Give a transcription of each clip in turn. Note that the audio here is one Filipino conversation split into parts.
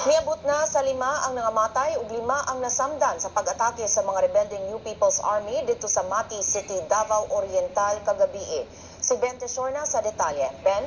Miabot na sa 5 ang nangamatay ug 5 ang nasamdan sa pag-atake sa mga rebeldeng New People's Army dito sa Mati City, Davao Oriental kagabi. Si Ben Tesorna sa detalye. Ben?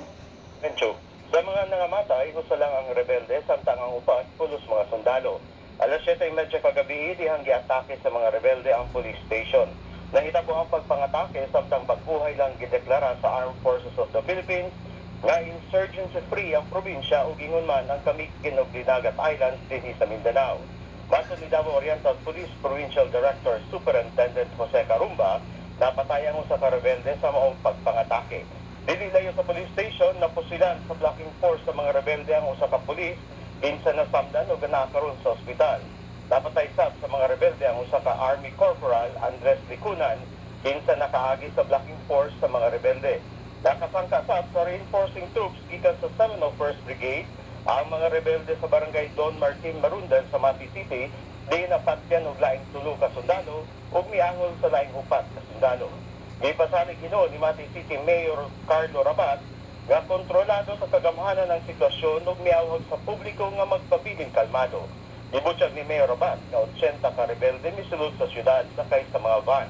Mencho, sa mga nangamatay, gusto lang ang rebelde samtang ang upat pulos mga sundalo. Alas 7:30 kagabi, dihang giatake sa mga rebelde ang police station. Nahitabo ang pagpangatake samtang bagbuhay lang gideklara sa Armed Forces of the Philippines nga insurgency-free ang probinsya ug ingon man ang Camiguin ug Dinagat Islands dinhi sa Mindanao. Bato ni Davao Oriental Police Provincial Director Superintendent Jose Carumba, napatay ang usa ka rebelde sa maong pagpangatake. Dili layo sa police station, napusilan sa blocking force sa mga rebelde ang usa ka pulis, kinsa nasamdan ug nakaron sa ospital. Napatay sab sa mga rebelde ang usa ka Army Corporal Andres Licunan, kinsa nakaagi sa blocking force sa mga rebelde. Nakasangka sab sa reinforcing troops gikan sa 701st Brigade ang mga rebelde sa barangay Don Martin Marundan sa Mati City, di napatyan og laing 3 ka sundalo ug miangol sa laing 4 ka sundalo. Gipasalig hinuon ni Mati City Mayor Carlo Rabat nga kontrolado sa kagamhanan ng sitwasyon ug miawhag sa publiko nga magpabiling kalmado. Gibutyag ni Mayor Rabat nga 80 ka rebelde misulod sa syudad sakay sa mga van.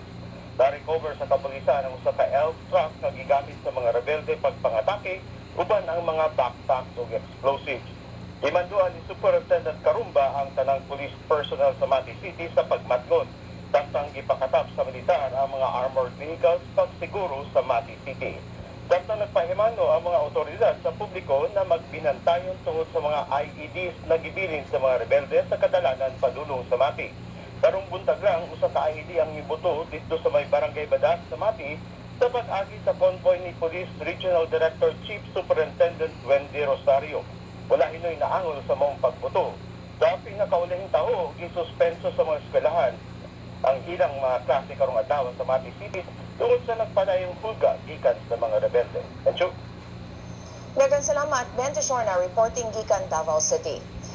Na-recover sa kapulisan ang usa ka elf truck na gigamit sa mga rebelde pagpangatake uban ang mga backpacks ug explosives. Imanduan ni Superintendent Carumba ang tanang police personnel sa Mati City sa pagmatngon. Samtang gipakatap sa militar ang mga armored vehicles pagsiguro sa Mati City. Samtang nagpahimano ang mga otoridad sa publiko na magbinantayon tungod sa mga IEDs na gibilin sa mga rebelde sa kadalanan padulong sa Mati. Karong buntag lang, usa ka IED ang ibuto dito sa may barangay Badas sa Mati sa pag-agi sa convoy ni Police Regional Director Chief Superintendent Wendy Rosario. Wala hinoy naangol sa maong pagbuto. Sa pinakaulahing taho, gisuspenso sa mga eskwelahan ang ilang mga klase karong adlaw sa Mati City tungod sa nagpadayong hulga gikan sa mga rebelde. Encho. Daghang salamat, Ben Tesorna, reporting gikan Davao City.